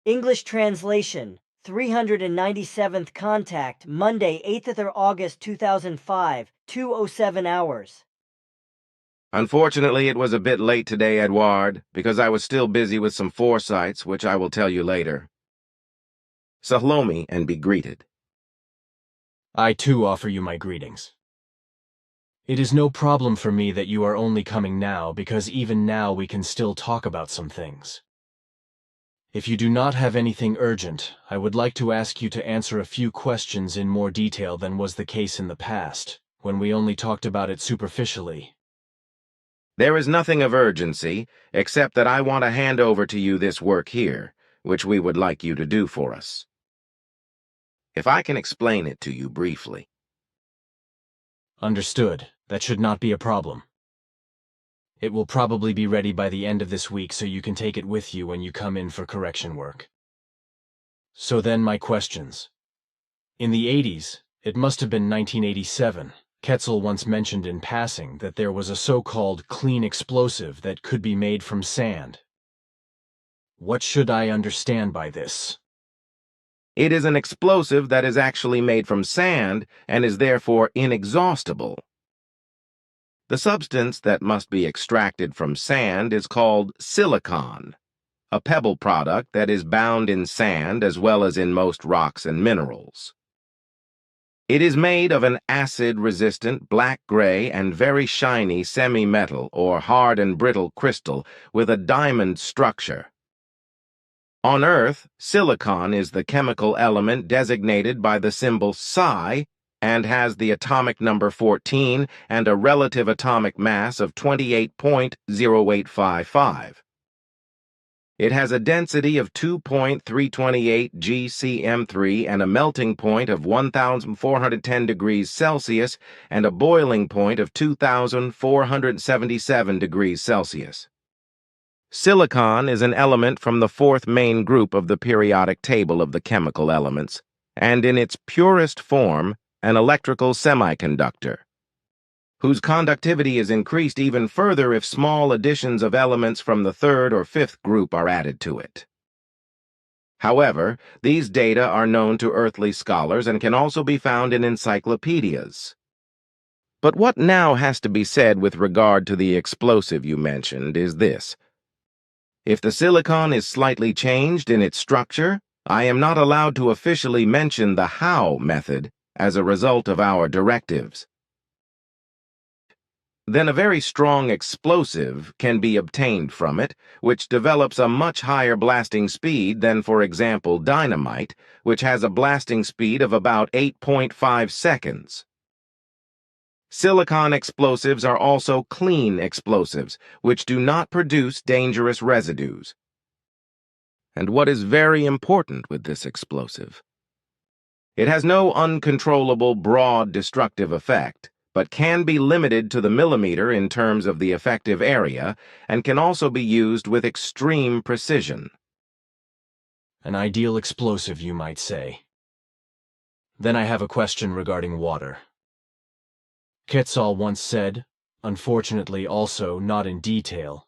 English translation, 397th contact, Monday, 8th of August 2005, 2:07 hours. Unfortunately, it was a bit late today, Eduard, because I was still busy with some foresights, which I will tell you later. So hello me and be greeted. I too offer you my greetings. It is no problem for me that you are only coming now, because even now we can still talk about some things. If you do not have anything urgent, I would like to ask you to answer a few questions in more detail than was the case in the past, when we only talked about it superficially. There is nothing of urgency, except that I want to hand over to you this work here, which we would like you to do for us. If I can explain it to you briefly. Understood. That should not be a problem. It will probably be ready by the end of this week, so you can take it with you when you come in for correction work. So then my questions. In the 80s, it must have been 1987, Ketzel once mentioned in passing that there was a so-called clean explosive that could be made from sand. What should I understand by this? It is an explosive that is actually made from sand and is therefore inexhaustible. The substance that must be extracted from sand is called silicon, a pebble product that is bound in sand as well as in most rocks and minerals. It is made of an acid-resistant black-gray and very shiny semi-metal or hard and brittle crystal with a diamond structure. On Earth, silicon is the chemical element designated by the symbol Psi and has the atomic number 14 and a relative atomic mass of 28.0855. It has a density of 2.328 gcm3 and a melting point of 1,410 degrees Celsius and a boiling point of 2,477 degrees Celsius. Silicon is an element from the fourth main group of the periodic table of the chemical elements, and in its purest form, an electrical semiconductor, whose conductivity is increased even further if small additions of elements from the third or fifth group are added to it. However, these data are known to earthly scholars and can also be found in encyclopedias. But what now has to be said with regard to the explosive you mentioned is this. If the silicon is slightly changed in its structure, I am not allowed to officially mention the how method as a result of our directives. Then a very strong explosive can be obtained from it, which develops a much higher blasting speed than, for example, dynamite, which has a blasting speed of about 8.5 seconds. Silicon explosives are also clean explosives, which do not produce dangerous residues. And what is very important with this explosive? It has no uncontrollable, broad destructive effect, but can be limited to the millimeter in terms of the effective area, and can also be used with extreme precision. An ideal explosive, you might say. Then I have a question regarding water. Quetzal once said, unfortunately also not in detail,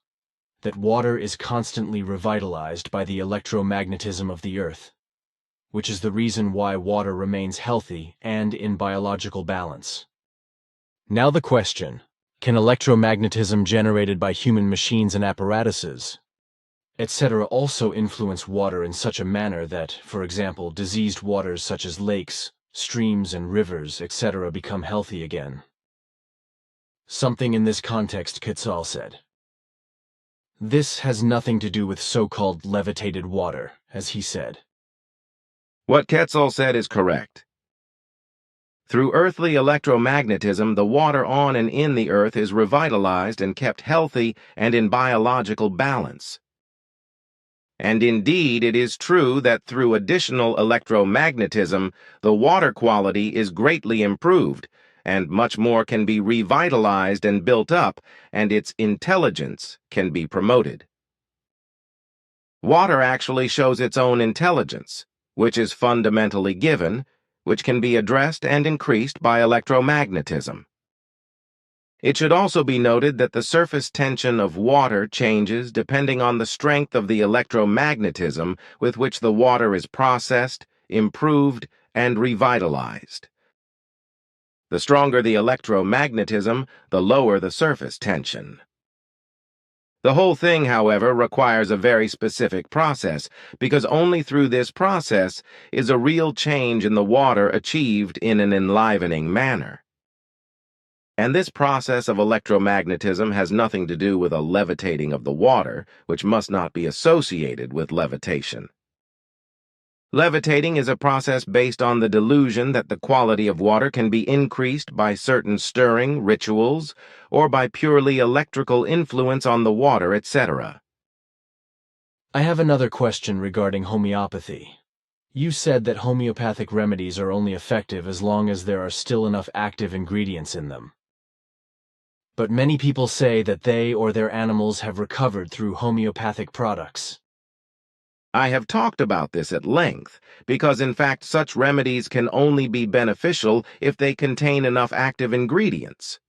that water is constantly revitalized by the electromagnetism of the Earth, which is the reason why water remains healthy and in biological balance. Now the question, can electromagnetism generated by human machines and apparatuses, etc. also influence water in such a manner that, for example, diseased waters such as lakes, streams, and rivers, etc. become healthy again? Something in this context, Quetzal said. This has nothing to do with so-called levitated water, as he said. What Quetzal said is correct. Through earthly electromagnetism, the water on and in the earth is revitalized and kept healthy and in biological balance. And indeed, it is true that through additional electromagnetism, the water quality is greatly improved, and much more can be revitalized and built up, and its intelligence can be promoted. Water actually shows its own intelligence, which is fundamentally given, which can be addressed and increased by electromagnetism. It should also be noted that the surface tension of water changes depending on the strength of the electromagnetism with which the water is processed, improved, and revitalized. The stronger the electromagnetism, the lower the surface tension. The whole thing, however, requires a very specific process, because only through this process is a real change in the water achieved in an enlivening manner. And this process of electromagnetism has nothing to do with a levitating of the water, which must not be associated with levitation. Levitating is a process based on the delusion that the quality of water can be increased by certain stirring rituals or by purely electrical influence on the water, etc. I have another question regarding homeopathy. You said that homeopathic remedies are only effective as long as there are still enough active ingredients in them. But many people say that they or their animals have recovered through homeopathic products. I have talked about this at length, because in fact such remedies can only be beneficial if they contain enough active ingredients.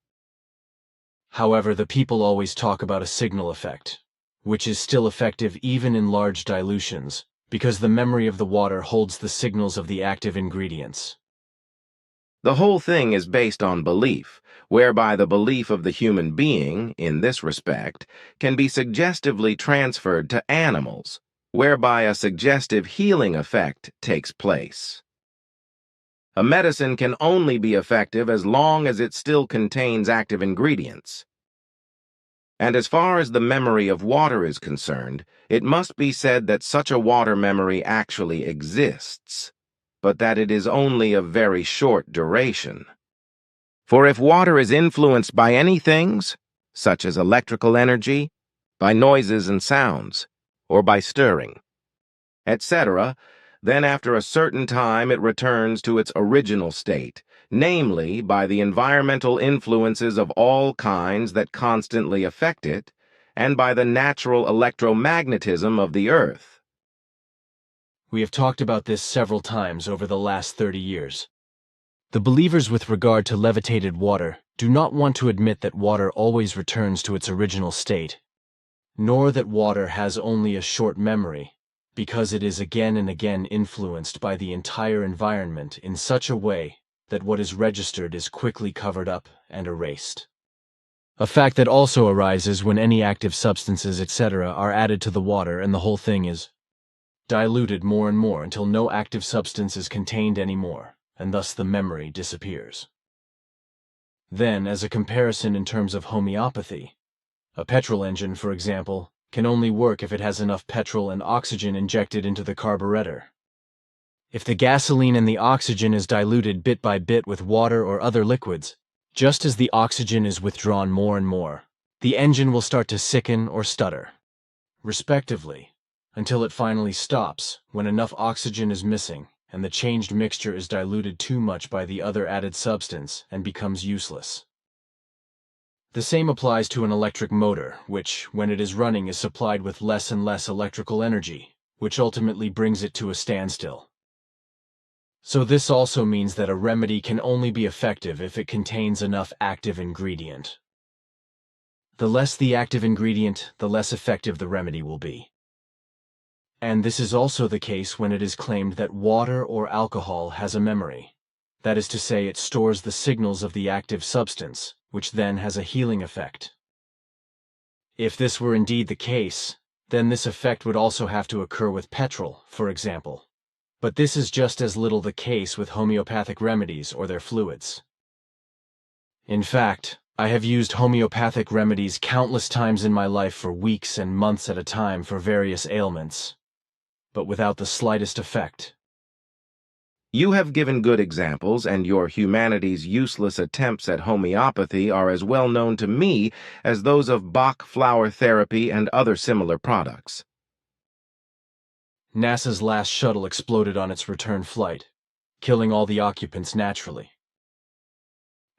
However, the people always talk about a signal effect, which is still effective even in large dilutions, because the memory of the water holds the signals of the active ingredients. The whole thing is based on belief, whereby the belief of the human being, in this respect, can be suggestively transferred to animals, whereby a suggestive healing effect takes place. A medicine can only be effective as long as it still contains active ingredients. And as far as the memory of water is concerned, it must be said that such a water memory actually exists, but that it is only of very short duration. For if water is influenced by any things, such as electrical energy, by noises and sounds, or by stirring, etc., then after a certain time it returns to its original state, namely by the environmental influences of all kinds that constantly affect it, and by the natural electromagnetism of the earth. We have talked about this several times over the last 30 years. The believers with regard to levitated water do not want to admit that water always returns to its original state, nor that water has only a short memory, because it is again and again influenced by the entire environment in such a way that what is registered is quickly covered up and erased. A fact that also arises when any active substances, etc., are added to the water and the whole thing is diluted more and more until no active substance is contained anymore, and thus the memory disappears. Then, as a comparison in terms of homeopathy, a petrol engine, for example, can only work if it has enough petrol and oxygen injected into the carburetor. If the gasoline and the oxygen is diluted bit by bit with water or other liquids, just as the oxygen is withdrawn more and more, the engine will start to sicken or stutter, respectively, until it finally stops when enough oxygen is missing and the changed mixture is diluted too much by the other added substance and becomes useless. The same applies to an electric motor, which, when it is running, is supplied with less and less electrical energy, which ultimately brings it to a standstill. So this also means that a remedy can only be effective if it contains enough active ingredient. The less the active ingredient, the less effective the remedy will be. And this is also the case when it is claimed that water or alcohol has a memory. That is to say, it stores the signals of the active substance, which then has a healing effect. If this were indeed the case, then this effect would also have to occur with petrol, for example. But this is just as little the case with homeopathic remedies or their fluids. In fact, I have used homeopathic remedies countless times in my life for weeks and months at a time for various ailments, but without the slightest effect. You have given good examples, and your humanity's useless attempts at homeopathy are as well known to me as those of Bach flower therapy and other similar products. NASA's last shuttle exploded on its return flight, killing all the occupants naturally.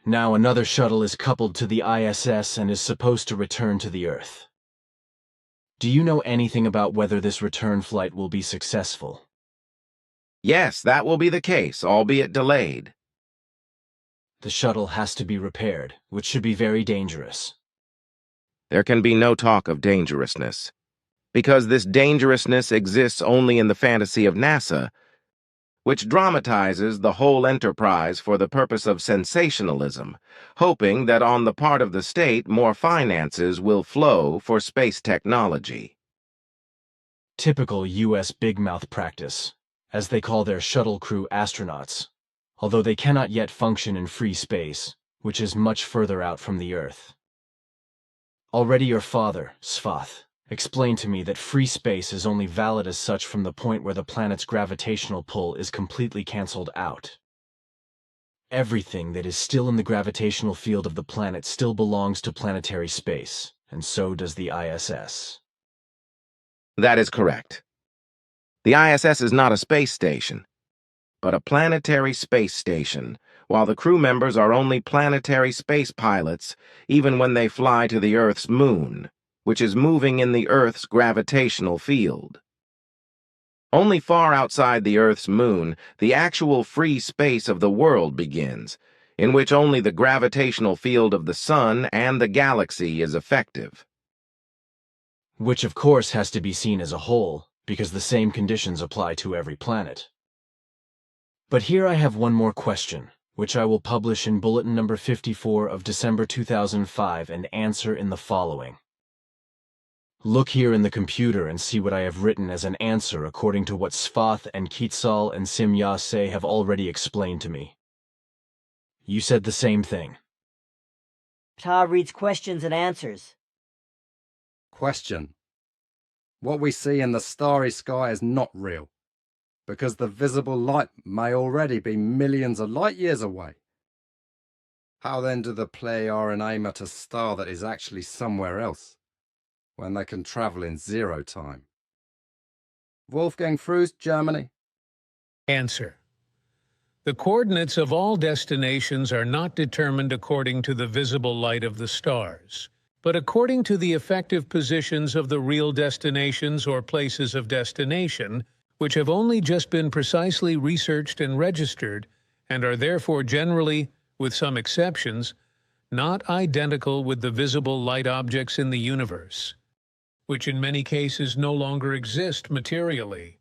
Now another shuttle is coupled to the ISS and is supposed to return to the Earth. Do you know anything about whether this return flight will be successful? Yes, that will be the case, albeit delayed. the shuttle has to be repaired, which should be very dangerous. There can be no talk of dangerousness, because this dangerousness exists only in the fantasy of NASA, which dramatizes the whole enterprise for the purpose of sensationalism, hoping that on the part of the state more finances will flow for space technology. Typical U.S. big mouth practice, as they call their shuttle crew astronauts, although they cannot yet function in free space, which is much further out from the Earth. Already your father, Svath, explained to me that free space is only valid as such from the point where the planet's gravitational pull is completely cancelled out. Everything that is still in the gravitational field of the planet still belongs to planetary space, and so does the ISS. That is correct. The ISS is not a space station, but a planetary space station, while the crew members are only planetary space pilots, even when they fly to the Earth's moon, which is moving in the Earth's gravitational field. Only far outside the Earth's moon, the actual free space of the world begins, in which only the gravitational field of the Sun and the galaxy is effective. Which of course has to be seen as a whole, because the same conditions apply to every planet. But here I have one more question, which I will publish in Bulletin number 54 of December 2005 and answer in the following. Look here in the computer and see what I have written as an answer according to what Svath and Quetzal and Simyase have already explained to me. You said the same thing. Ptaah reads questions and answers. Question. What we see in the starry sky is not real, because the visible light may already be millions of light years away. How then do the Ptaah aim at a star that is actually somewhere else, when they can travel in zero time? Wolfgang Frus, Germany. Answer. The coordinates of all destinations are not determined according to the visible light of the stars, but according to the effective positions of the real destinations or places of destination, which have only just been precisely researched and registered, and are therefore generally, with some exceptions, not identical with the visible light objects in the universe, which in many cases no longer exist materially.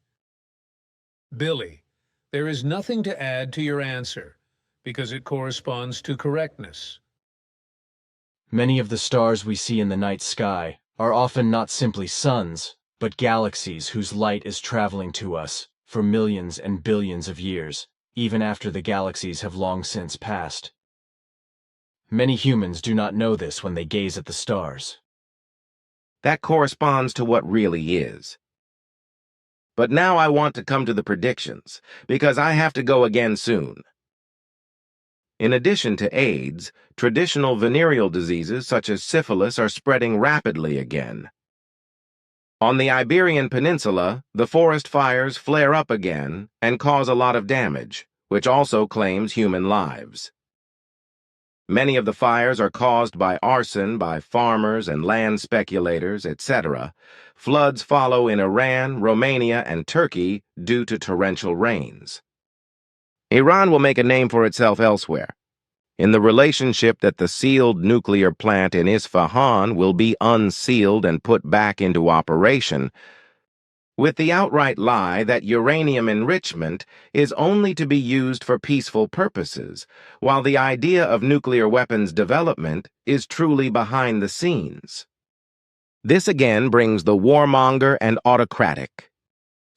Billy, there is nothing to add to your answer, because it corresponds to correctness. Many of the stars we see in the night sky are often not simply suns, but galaxies whose light is traveling to us for millions and billions of years, even after the galaxies have long since passed. Many humans do not know this when they gaze at the stars. That corresponds to what really is. But now I want to come to the predictions, because I have to go again soon. In addition to AIDS, traditional venereal diseases such as syphilis are spreading rapidly again. On the Iberian Peninsula, the forest fires flare up again and cause a lot of damage, which also claims human lives. Many of the fires are caused by arson by farmers and land speculators, etc. Floods follow in Iran, Romania, and Turkey due to torrential rains. Iran will make a name for itself elsewhere, in the relationship that the sealed nuclear plant in Isfahan will be unsealed and put back into operation, with the outright lie that uranium enrichment is only to be used for peaceful purposes, while the idea of nuclear weapons development is truly behind the scenes. This again brings the warmonger and autocratic,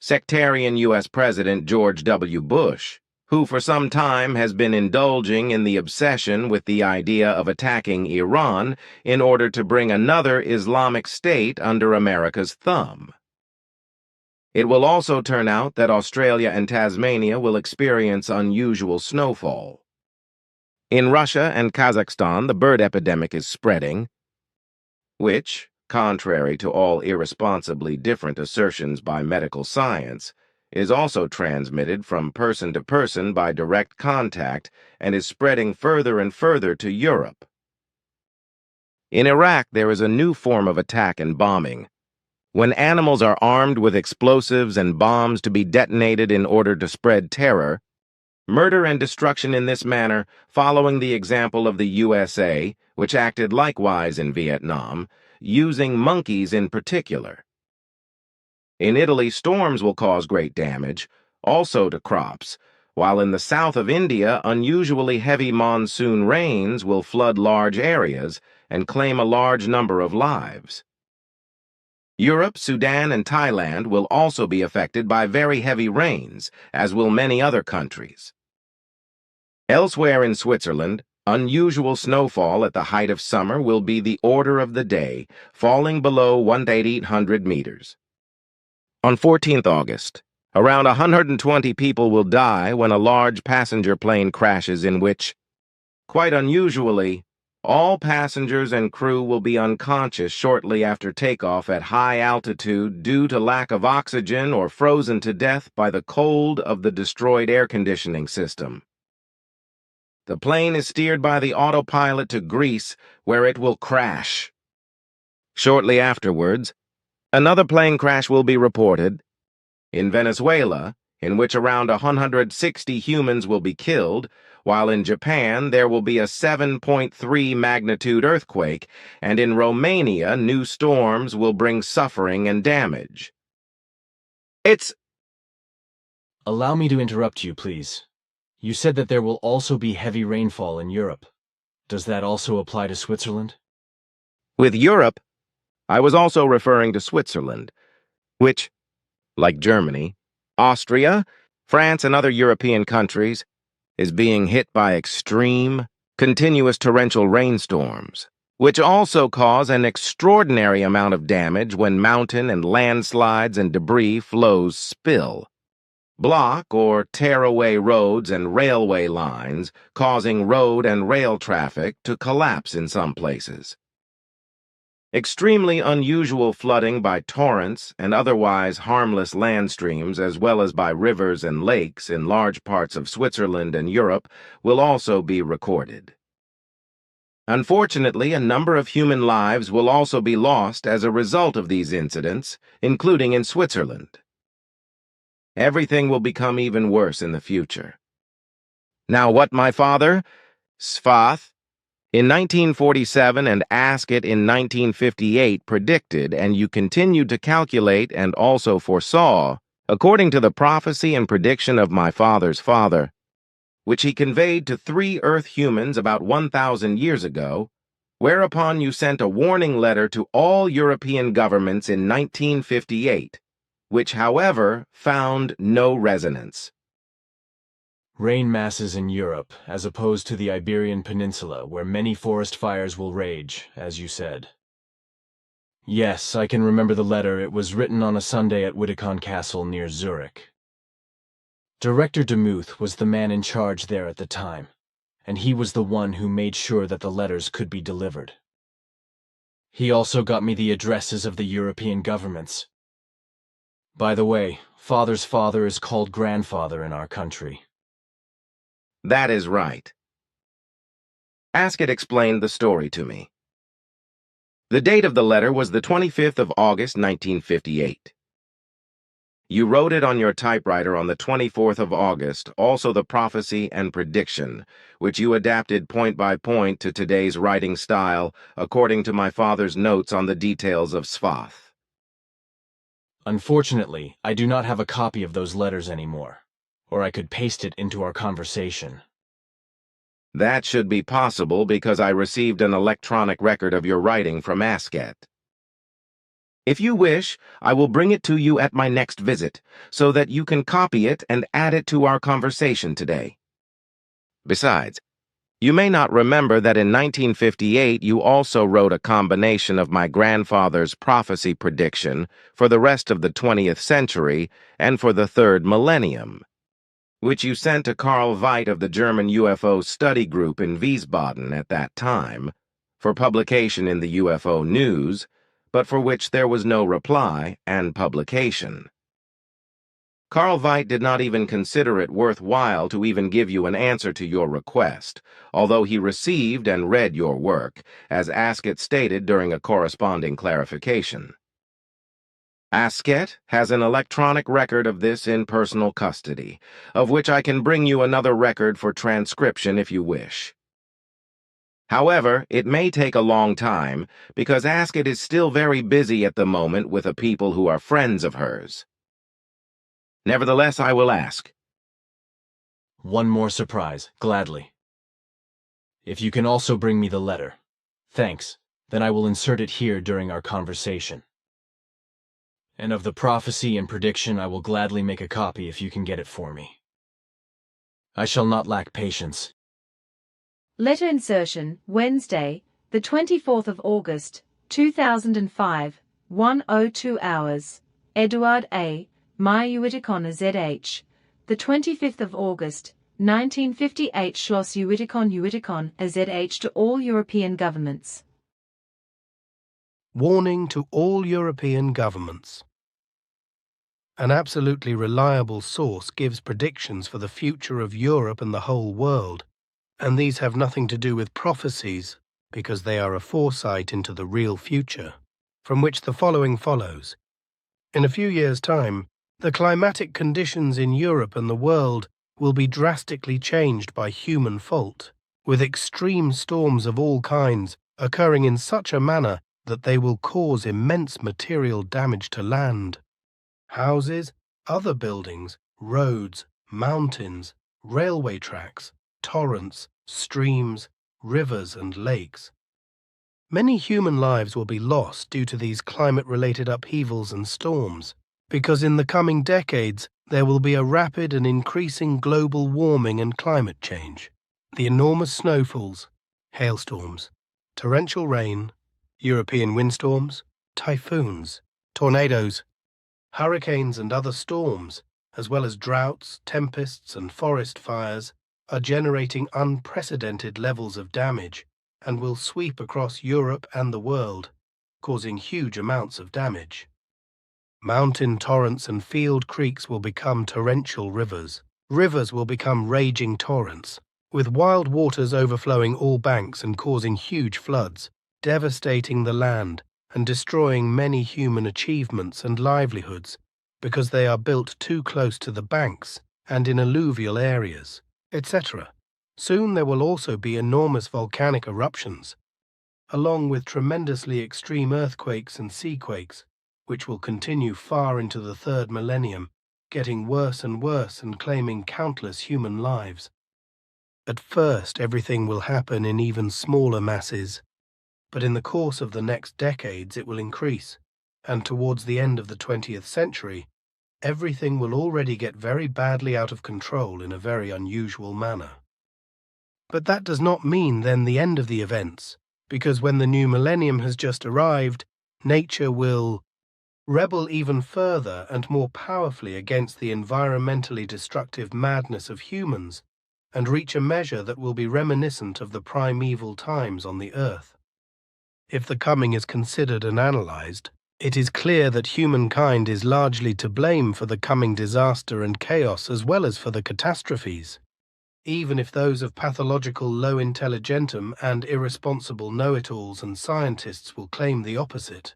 sectarian U.S. President George W. Bush, who for some time has been indulging in the obsession with the idea of attacking Iran in order to bring another Islamic state under America's thumb. It will also turn out that Australia and Tasmania will experience unusual snowfall. In Russia and Kazakhstan, the bird epidemic is spreading, which, contrary to all irresponsibly different assertions by medical science, is also transmitted from person to person by direct contact and is spreading further and further to Europe. In Iraq, there is a new form of attack and bombing, when animals are armed with explosives and bombs to be detonated in order to spread terror, Murder and destruction in this manner, following the example of the USA, which acted likewise in Vietnam, using monkeys in particular. In Italy, storms will cause great damage, also to crops, while in the south of India, unusually heavy monsoon rains will flood large areas and claim a large number of lives. Europe, Sudan, and Thailand will also be affected by very heavy rains, as will many other countries. Elsewhere in Switzerland, unusual snowfall at the height of summer will be the order of the day, falling below 1,800 meters. On 14th August, around 120 people will die when a large passenger plane crashes in which, quite unusually, all passengers and crew will be unconscious shortly after takeoff at high altitude due to lack of oxygen or frozen to death by the cold of the destroyed air conditioning system. The plane is steered by the autopilot to Greece, where it will crash. Shortly afterwards, another plane crash will be reported in Venezuela, in which around 160 humans will be killed, while in Japan there will be a 7.3 magnitude earthquake, and in Romania new storms will bring suffering and damage. Allow me to interrupt you, please. You said that there will also be heavy rainfall in Europe. Does that also apply to Switzerland? With Europe, I was also referring to Switzerland, which, like Germany, Austria, France, and other European countries, is being hit by extreme, continuous torrential rainstorms, which also cause an extraordinary amount of damage when mountain and landslides and debris flows spill, block or tear away roads and railway lines, causing road and rail traffic to collapse in some places. Extremely unusual flooding by torrents and otherwise harmless land streams, as well as by rivers and lakes in large parts of Switzerland and Europe, will also be recorded. Unfortunately, a number of human lives will also be lost as a result of these incidents, including in Switzerland. Everything will become even worse in the future. Now, what my father, Sfath, in 1947 and Ask It in 1958 predicted, and you continued to calculate and also foresaw, according to the prophecy and prediction of my father's father, which he conveyed to 3 Earth humans about 1,000 years ago, whereupon you sent a warning letter to all European governments in 1958, which, however, found no resonance. Rain masses in Europe, as opposed to the Iberian Peninsula, where many forest fires will rage, as you said. Yes, I can remember the letter. It was written on a Sunday at Wittekon Castle near Zurich. Director Demuth was the man in charge there at the time, and he was the one who made sure that the letters could be delivered. He also got me the addresses of the European governments. By the way, father's father is called grandfather in our country. That is right. Ask It explained the story to me. The date of the letter was the 25th of August, 1958. You wrote it on your typewriter on the 24th of August, also the prophecy and prediction, which you adapted point by point to today's writing style, according to my father's notes on the details of Sfath. Unfortunately, I do not have a copy of those letters anymore, or I could paste it into our conversation. That should be possible because I received an electronic record of your writing from Ask It. If you wish, I will bring it to you at my next visit, so that you can copy it and add it to our conversation today. Besides, you may not remember that in 1958 you also wrote a combination of my grandfather's prophecy prediction for the rest of the 20th century and for the 3rd millennium, which you sent to Karl Veit of the German UFO study group in Wiesbaden at that time, for publication in the UFO News, but for which there was no reply and publication. Karl Veit did not even consider it worthwhile to even give you an answer to your request, although he received and read your work, as Ask It stated during a corresponding clarification. Asket has an electronic record of this in personal custody, of which I can bring you another record for transcription if you wish. However, it may take a long time, because Asket is still very busy at the moment with a people who are friends of hers. Nevertheless, I will ask. One more surprise, gladly. If you can also bring me the letter. Thanks. Then I will insert it here during our conversation. And of the prophecy and prediction I will gladly make a copy if you can get it for me. I shall not lack patience. Letter insertion, Wednesday, the 24th of August, 2005, 1:02 hours. Eduard A. Meyer ZH. The 25th of August, 1958 Schloss Uidicon ZH to all European governments. Warning to all European governments. An absolutely reliable source gives predictions for the future of Europe and the whole world, and these have nothing to do with prophecies, because they are a foresight into the real future, from which the following follows. In a few years' time, the climatic conditions in Europe and the world will be drastically changed by human fault, with extreme storms of all kinds occurring in such a manner that they will cause immense material damage to land, houses, other buildings, roads, mountains, railway tracks, torrents, streams, rivers, and lakes. Many human lives will be lost due to these climate-related upheavals and storms, because in the coming decades there will be a rapid and increasing global warming and climate change. The enormous snowfalls, hailstorms, torrential rain, European windstorms, typhoons, tornadoes, hurricanes and other storms, as well as droughts, tempests and forest fires, are generating unprecedented levels of damage and will sweep across Europe and the world, causing huge amounts of damage. Mountain torrents and field creeks will become torrential rivers. Rivers will become raging torrents, with wild waters overflowing all banks and causing huge floods, devastating the land and destroying many human achievements and livelihoods because they are built too close to the banks and in alluvial areas, etc. Soon there will also be enormous volcanic eruptions, along with tremendously extreme earthquakes and seaquakes, which will continue far into the third millennium, getting worse and worse and claiming countless human lives. At first, everything will happen in even smaller masses, but in the course of the next decades it will increase, and towards the end of the 20th century, everything will already get very badly out of control in a very unusual manner. But that does not mean then the end of the events, because when the new millennium has just arrived, nature will rebel even further and more powerfully against the environmentally destructive madness of humans, and reach a measure that will be reminiscent of the primeval times on the earth. If the coming is considered and analyzed, it is clear that humankind is largely to blame for the coming disaster and chaos as well as for the catastrophes, even if those of pathological low intelligentum and irresponsible know-it-alls and scientists will claim the opposite.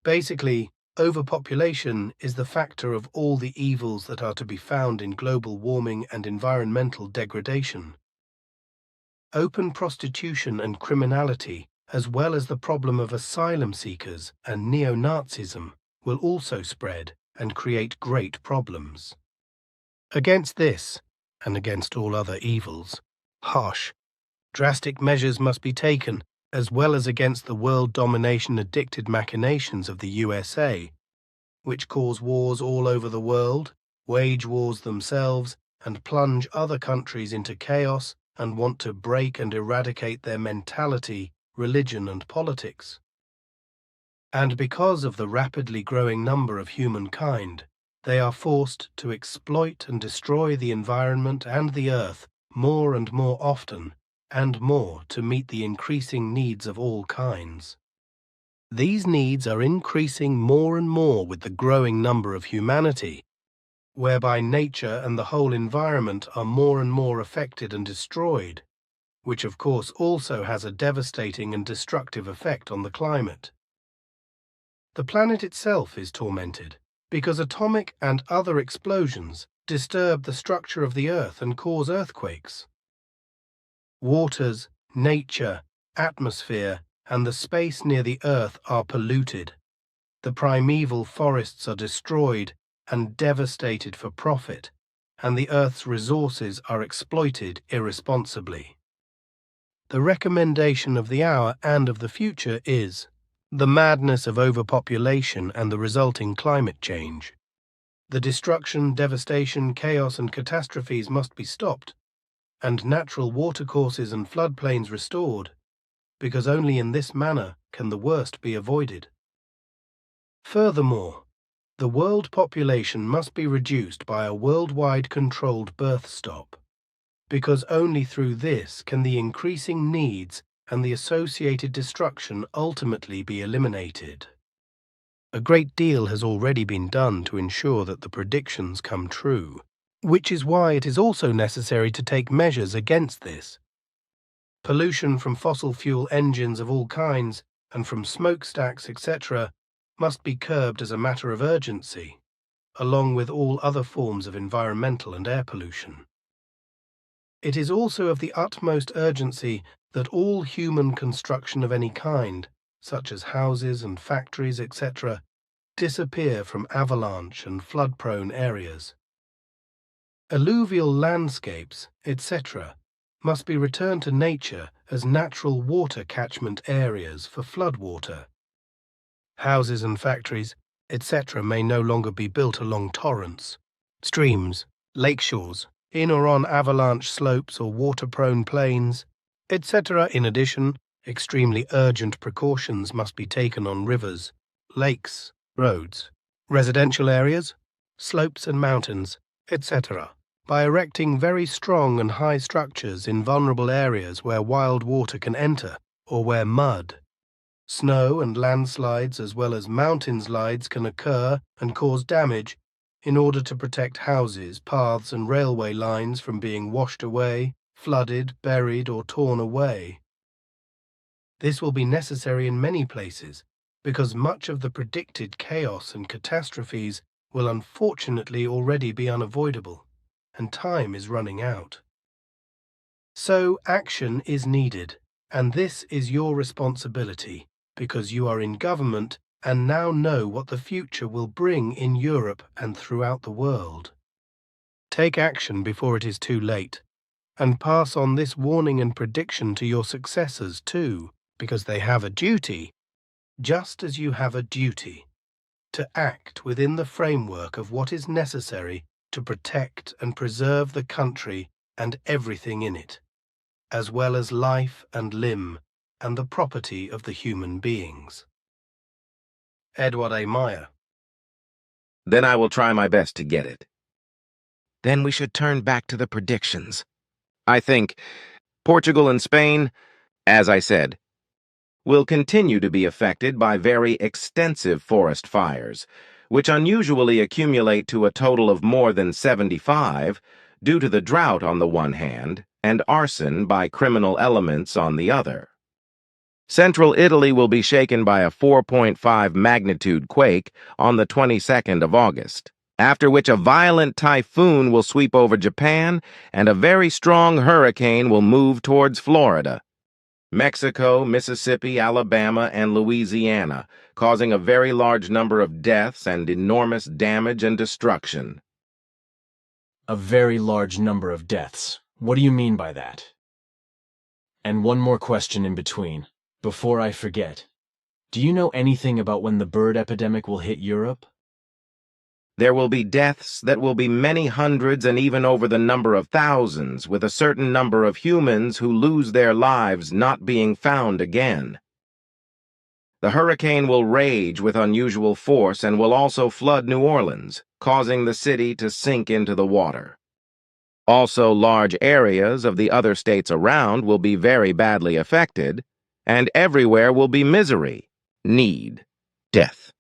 Basically, overpopulation is the factor of all the evils that are to be found in global warming and environmental degradation. Open prostitution and criminality, as well as the problem of asylum seekers and neo-Nazism, will also spread and create great problems. Against this, and against all other evils, harsh, drastic measures must be taken, as well as against the world domination-addicted machinations of the USA, which cause wars all over the world, wage wars themselves, and plunge other countries into chaos and want to break and eradicate their mentality, religion, and politics. And because of the rapidly growing number of humankind, they are forced to exploit and destroy the environment and the earth more and more often, and more to meet the increasing needs of all kinds. These needs are increasing more and more with the growing number of humanity, whereby nature and the whole environment are more and more affected and destroyed, which of course also has a devastating and destructive effect on the climate. The planet itself is tormented because atomic and other explosions disturb the structure of the Earth and cause earthquakes. Waters, nature, atmosphere, and the space near the Earth are polluted. The primeval forests are destroyed and devastated for profit, and the Earth's resources are exploited irresponsibly. The recommendation of the hour and of the future is the madness of overpopulation and the resulting climate change. The destruction, devastation, chaos, and catastrophes must be stopped, and natural watercourses and floodplains restored, because only in this manner can the worst be avoided. Furthermore, the world population must be reduced by a worldwide controlled birth stop, because only through this can the increasing needs and the associated destruction ultimately be eliminated. A great deal has already been done to ensure that the predictions come true, which is why it is also necessary to take measures against this. Pollution from fossil fuel engines of all kinds and from smokestacks, etc., must be curbed as a matter of urgency, along with all other forms of environmental and air pollution. It is also of the utmost urgency that all human construction of any kind, such as houses and factories, etc., disappear from avalanche and flood-prone areas. Alluvial landscapes, etc., must be returned to nature as natural water catchment areas for floodwater. Houses and factories, etc., may no longer be built along torrents, streams, lakeshores, in or on avalanche slopes or water-prone plains, etc. In addition, extremely urgent precautions must be taken on rivers, lakes, roads, residential areas, slopes and mountains, etc., by erecting very strong and high structures in vulnerable areas where wild water can enter or where mud, snow and landslides as well as mountain slides can occur and cause damage, in order to protect houses, paths and railway lines from being washed away, flooded, buried or torn away. This will be necessary in many places, because much of the predicted chaos and catastrophes will unfortunately already be unavoidable, and time is running out. So action is needed, and this is your responsibility, because you are in government and now know what the future will bring in Europe and throughout the world. Take action before it is too late, and pass on this warning and prediction to your successors too, because they have a duty, just as you have a duty, to act within the framework of what is necessary to protect and preserve the country and everything in it, as well as life and limb and the property of the human beings. Eduard A. Meyer. Then I will try my best to get it. Then we should turn back to the predictions. I think Portugal and Spain, as I said, will continue to be affected by very extensive forest fires, which unusually accumulate to a total of more than 75 due to the drought on the one hand and arson by criminal elements on the other. Central Italy will be shaken by a 4.5 magnitude quake on the 22nd of August, after which a violent typhoon will sweep over Japan and a very strong hurricane will move towards Florida, Mexico, Mississippi, Alabama, and Louisiana, causing a very large number of deaths and enormous damage and destruction. A very large number of deaths. What do you mean by that? And one more question in between, before I forget. Do you know anything about when the bird epidemic will hit Europe? There will be deaths that will be many hundreds and even over the number of thousands, with a certain number of humans who lose their lives not being found again. The hurricane will rage with unusual force and will also flood New Orleans, causing the city to sink into the water. Also, large areas of the other states around will be very badly affected, and everywhere will be misery, need, death.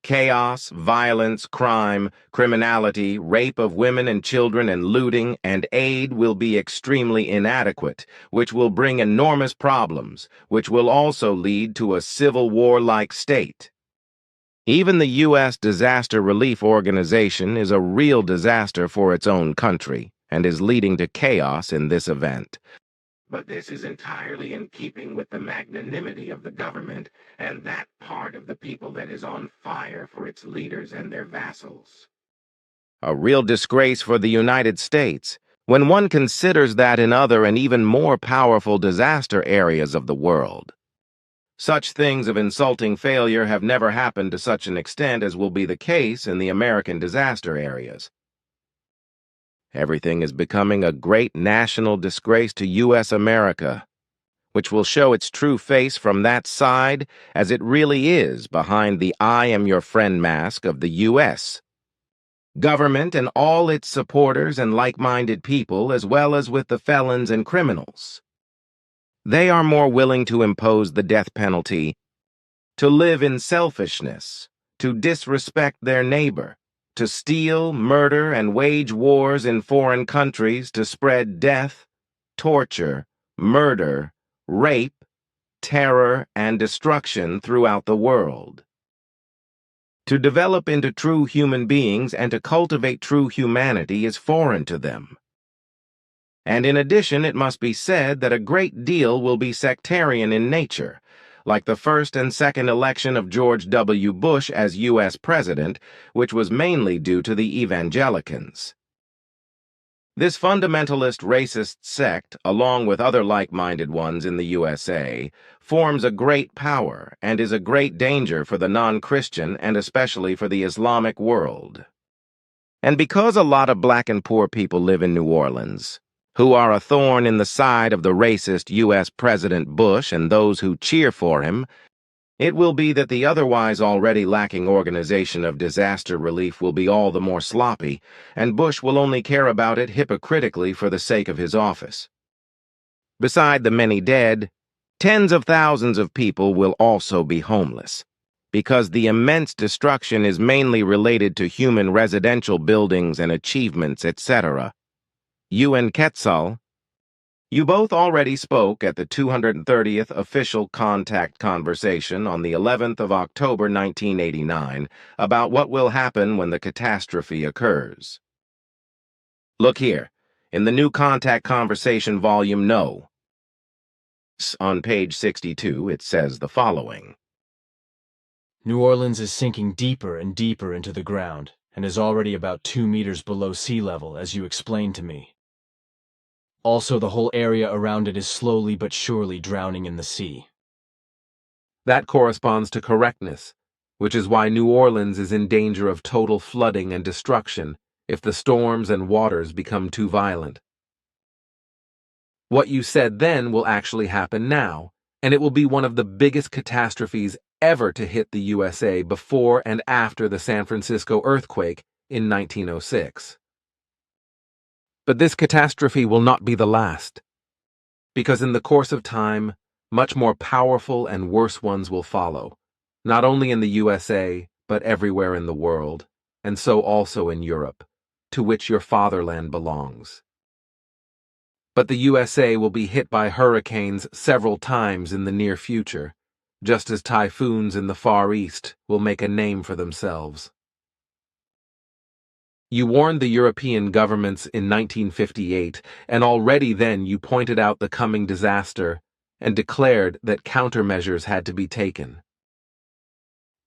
Chaos, violence, crime, criminality, rape of women and children, and looting, and aid will be extremely inadequate, which will bring enormous problems, which will also lead to a civil war-like state. Even the U.S. Disaster Relief Organization is a real disaster for its own country and is leading to chaos in this event. But this is entirely in keeping with the magnanimity of the government and that part of the people that is on fire for its leaders and their vassals. A real disgrace for the United States when one considers that in other and even more powerful disaster areas of the world. Such things of insulting failure have never happened to such an extent as will be the case in the American disaster areas. Everything is becoming a great national disgrace to U.S. America, which will show its true face from that side as it really is behind the I am your friend mask of the U.S. government and all its supporters and like-minded people, as well as with the felons and criminals. They are more willing to impose the death penalty, to live in selfishness, to disrespect their neighbor, to steal, murder, and wage wars in foreign countries to spread death, torture, murder, rape, terror, and destruction throughout the world. To develop into true human beings and to cultivate true humanity is foreign to them. And in addition, it must be said that a great deal will be sectarian in nature, like the first and second election of George W. Bush as U.S. President, which was mainly due to the evangelicals. This fundamentalist racist sect, along with other like-minded ones in the USA, forms a great power and is a great danger for the non-Christian and especially for the Islamic world. And because a lot of black and poor people live in New Orleans, who are a thorn in the side of the racist U.S. President Bush and those who cheer for him, it will be that the otherwise already lacking organization of disaster relief will be all the more sloppy, and Bush will only care about it hypocritically for the sake of his office. Beside the many dead, tens of thousands of people will also be homeless, because the immense destruction is mainly related to human residential buildings and achievements, etc. You and Quetzal, you both already spoke at the 230th official contact conversation on the 11th of October 1989 about what will happen when the catastrophe occurs. Look here, in the new contact conversation volume No. On page 62, it says the following. New Orleans is sinking deeper and deeper into the ground and is already about 2 meters below sea level, as you explained to me. Also, the whole area around it is slowly but surely drowning in the sea. That corresponds to correctness, which is why New Orleans is in danger of total flooding and destruction if the storms and waters become too violent. What you said then will actually happen now, and it will be one of the biggest catastrophes ever to hit the USA before and after the San Francisco earthquake in 1906. But this catastrophe will not be the last, because in the course of time, much more powerful and worse ones will follow, not only in the USA, but everywhere in the world, and so also in Europe, to which your fatherland belongs. But the USA will be hit by hurricanes several times in the near future, just as typhoons in the Far East will make a name for themselves. You warned the European governments in 1958, and already then you pointed out the coming disaster and declared that countermeasures had to be taken.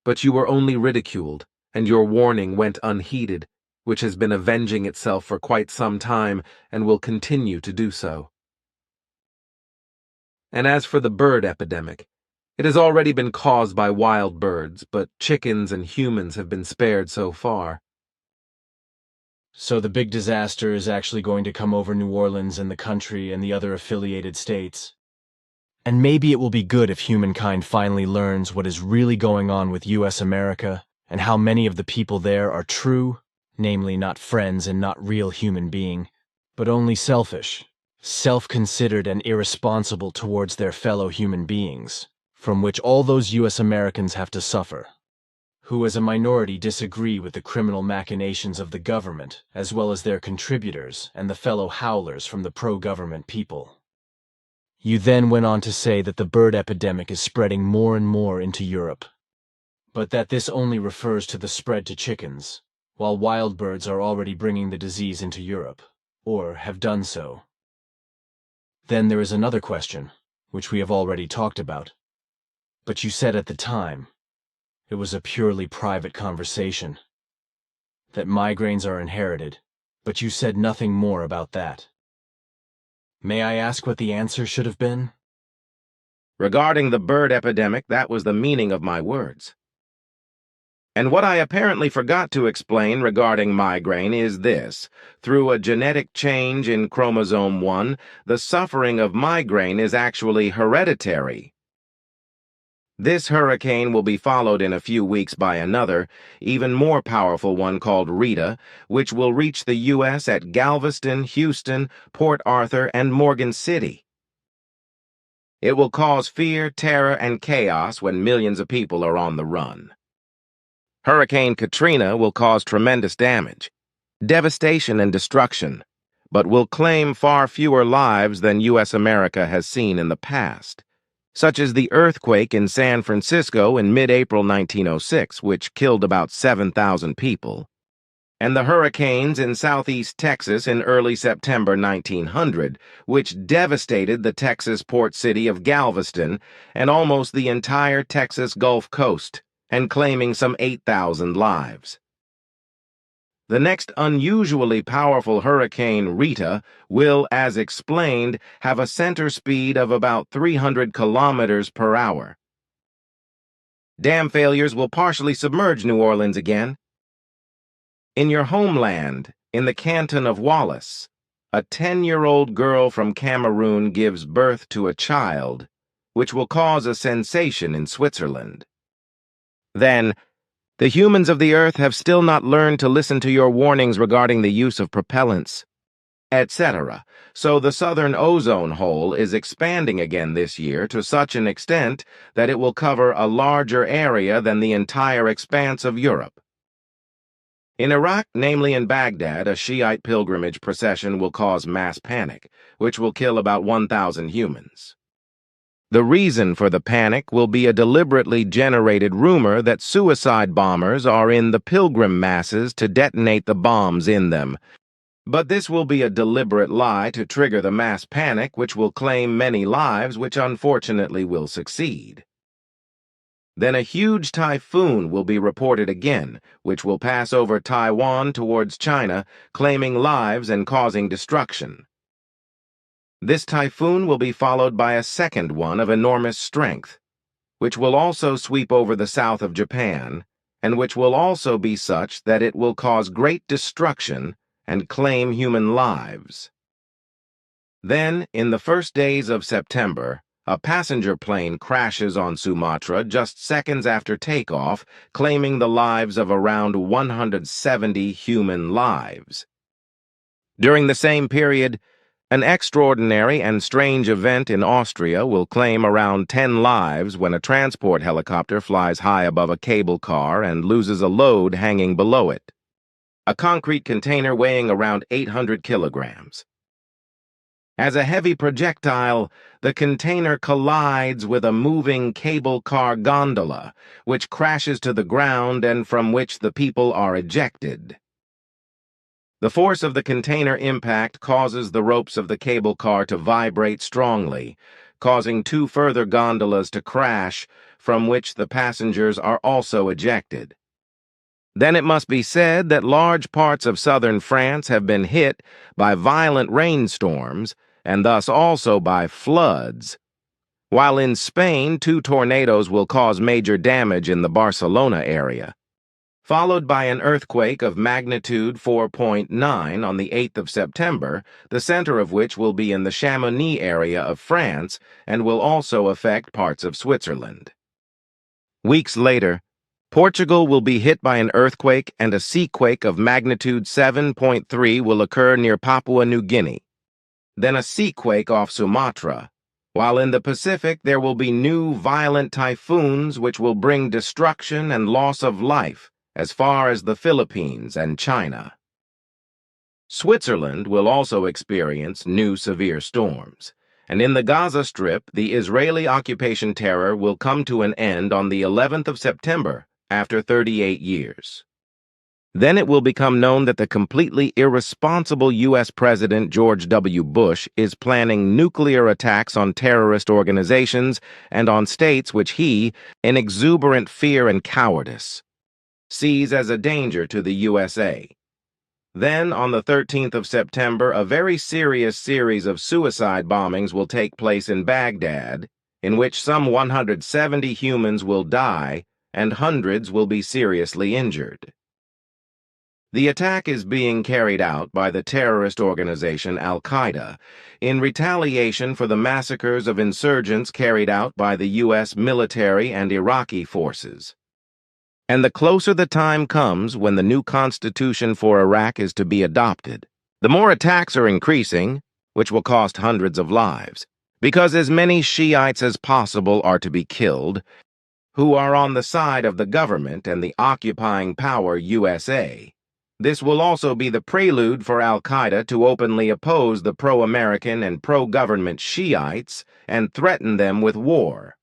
But you were only ridiculed, and your warning went unheeded, which has been avenging itself for quite some time and will continue to do so. And as for the bird epidemic, it has already been caused by wild birds, but chickens and humans have been spared so far. So the big disaster is actually going to come over New Orleans and the country and the other affiliated states. And maybe it will be good if humankind finally learns what is really going on with U.S. America and how many of the people there are true, namely not friends and not real human being, but only selfish, self-considered and irresponsible towards their fellow human beings, from which all those U.S. Americans have to suffer, who as a minority disagree with the criminal machinations of the government, as well as their contributors and the fellow howlers from the pro-government people. You then went on to say that the bird epidemic is spreading more and more into Europe. but that this only refers to the spread to chickens, while wild birds are already bringing the disease into Europe, or have done so. Then there is another question, which we have already talked about. But you said at the time, it was a purely private conversation, that migraines are inherited, but you said nothing more about that. May I ask what the answer should have been? Regarding the bird epidemic, that was the meaning of my words. And what I apparently forgot to explain regarding migraine is this. Through a genetic change in chromosome 1, the suffering of migraine is actually hereditary. This hurricane will be followed in a few weeks by another, even more powerful one called Rita, which will reach the U.S. at Galveston, Houston, Port Arthur, and Morgan City. It will cause fear, terror, and chaos when millions of people are on the run. Hurricane Katrina will cause tremendous damage, devastation, and destruction, but will claim far fewer lives than U.S. America has seen in the past, such as the earthquake in San Francisco in mid-April 1906, which killed about 7,000 people, and the hurricanes in southeast Texas in early September 1900, which devastated the Texas port city of Galveston and almost the entire Texas Gulf Coast, and claiming some 8,000 lives. The next unusually powerful hurricane, Rita, will, as explained, have a center speed of about 300 kilometers per hour. Dam failures will partially submerge New Orleans again. In your homeland, in the canton of Wallace, a 10-year-old girl from Cameroon gives birth to a child, which will cause a sensation in Switzerland. Then, the humans of the Earth have still not learned to listen to your warnings regarding the use of propellants, etc. So the southern ozone hole is expanding again this year to such an extent that it will cover a larger area than the entire expanse of Europe. In Iraq, namely in Baghdad, a Shiite pilgrimage procession will cause mass panic, which will kill about 1,000 humans. The reason for the panic will be a deliberately generated rumor that suicide bombers are in the pilgrim masses to detonate the bombs in them. But this will be a deliberate lie to trigger the mass panic, which will claim many lives, which unfortunately will succeed. Then a huge typhoon will be reported again, which will pass over Taiwan towards China, claiming lives and causing destruction. This typhoon will be followed by a second one of enormous strength, which will also sweep over the south of Japan, and which will also be such that it will cause great destruction and claim human lives. Then, in the first days of September, a passenger plane crashes on Sumatra just seconds after takeoff, claiming the lives of around 170 human lives. During the same period, an extraordinary and strange event in Austria will claim around 10 lives when a transport helicopter flies high above a cable car and loses a load hanging below it, a concrete container weighing around 800 kilograms. As a heavy projectile, the container collides with a moving cable car gondola, which crashes to the ground and from which the people are ejected. The force of the container impact causes the ropes of the cable car to vibrate strongly, causing 2 further gondolas to crash, from which the passengers are also ejected. Then it must be said that large parts of southern France have been hit by violent rainstorms, and thus also by floods, while in Spain 2 tornadoes will cause major damage in the Barcelona area, followed by an earthquake of magnitude 4.9 on the 8th of September, the center of which will be in the Chamonix area of France and will also affect parts of Switzerland. Weeks later, Portugal will be hit by an earthquake, and a seaquake of magnitude 7.3 will occur near Papua New Guinea. Then a seaquake off Sumatra, while in the Pacific there will be new violent typhoons which will bring destruction and loss of life as far as the Philippines and China. Switzerland will also experience new severe storms, and in the Gaza Strip, the Israeli occupation terror will come to an end on the 11th of September after 38 years. Then it will become known that the completely irresponsible U.S. President George W. Bush is planning nuclear attacks on terrorist organizations and on states which he, in exuberant fear and cowardice, sees as a danger to the USA. Then, on the 13th of September, a very serious series of suicide bombings will take place in Baghdad, in which some 170 humans will die and hundreds will be seriously injured. The attack is being carried out by the terrorist organization Al-Qaeda in retaliation for the massacres of insurgents carried out by the U.S. military and Iraqi forces. And the closer the time comes when the new constitution for Iraq is to be adopted, the more attacks are increasing, which will cost hundreds of lives, because as many Shiites as possible are to be killed, who are on the side of the government and the occupying power USA. This will also be the prelude for Al-Qaeda to openly oppose the pro-American and pro-government Shiites and threaten them with war.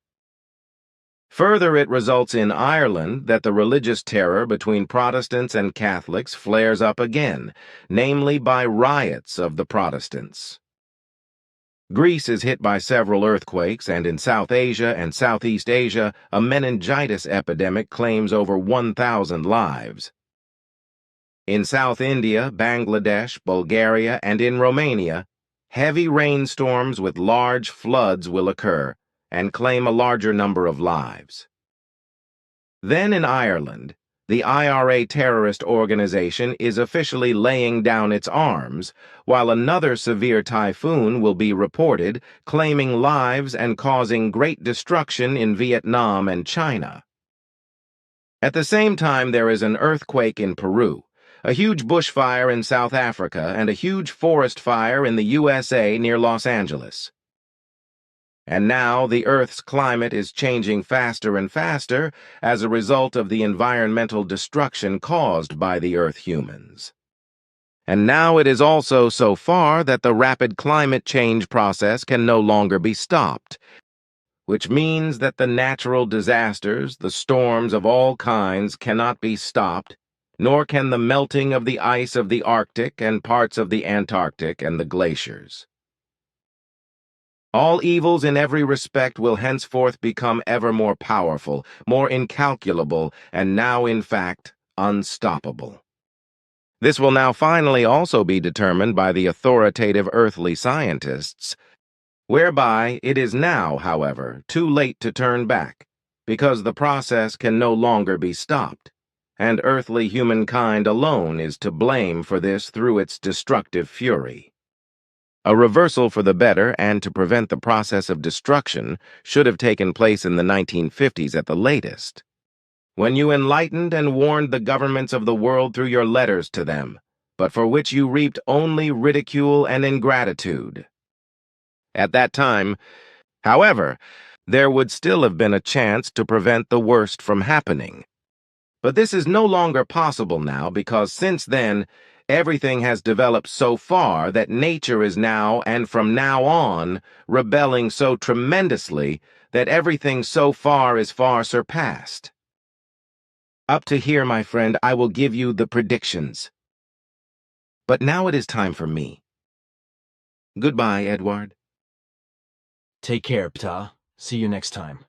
Further, it results in Ireland that the religious terror between Protestants and Catholics flares up again, namely by riots of the Protestants. Greece is hit by several earthquakes, and in South Asia and Southeast Asia, a meningitis epidemic claims over 1,000 lives. In South India, Bangladesh, Bulgaria, and in Romania, heavy rainstorms with large floods will occur and claim a larger number of lives. Then in Ireland, the IRA terrorist organization is officially laying down its arms, while another severe typhoon will be reported, claiming lives and causing great destruction in Vietnam and China. At the same time, there is an earthquake in Peru, a huge bushfire in South Africa, and a huge forest fire in the USA near Los Angeles. And now the Earth's climate is changing faster and faster as a result of the environmental destruction caused by the Earth humans. And now it is also so far that the rapid climate change process can no longer be stopped, which means that the natural disasters, the storms of all kinds, cannot be stopped, nor can the melting of the ice of the Arctic and parts of the Antarctic and the glaciers. All evils in every respect will henceforth become ever more powerful, more incalculable, and now, in fact, unstoppable. This will now finally also be determined by the authoritative earthly scientists, whereby it is now, however, too late to turn back, because the process can no longer be stopped, and earthly humankind alone is to blame for this through its destructive fury. A reversal for the better and to prevent the process of destruction should have taken place in the 1950s at the latest, when you enlightened and warned the governments of the world through your letters to them, but for which you reaped only ridicule and ingratitude. At that time, however, there would still have been a chance to prevent the worst from happening. But this is no longer possible now because since then, everything has developed so far that nature is now and from now on rebelling so tremendously that everything so far is far surpassed. Up to here, my friend, I will give you the predictions. But now it is time for me. Goodbye, Eduard. Take care, Ptaah. See you next time.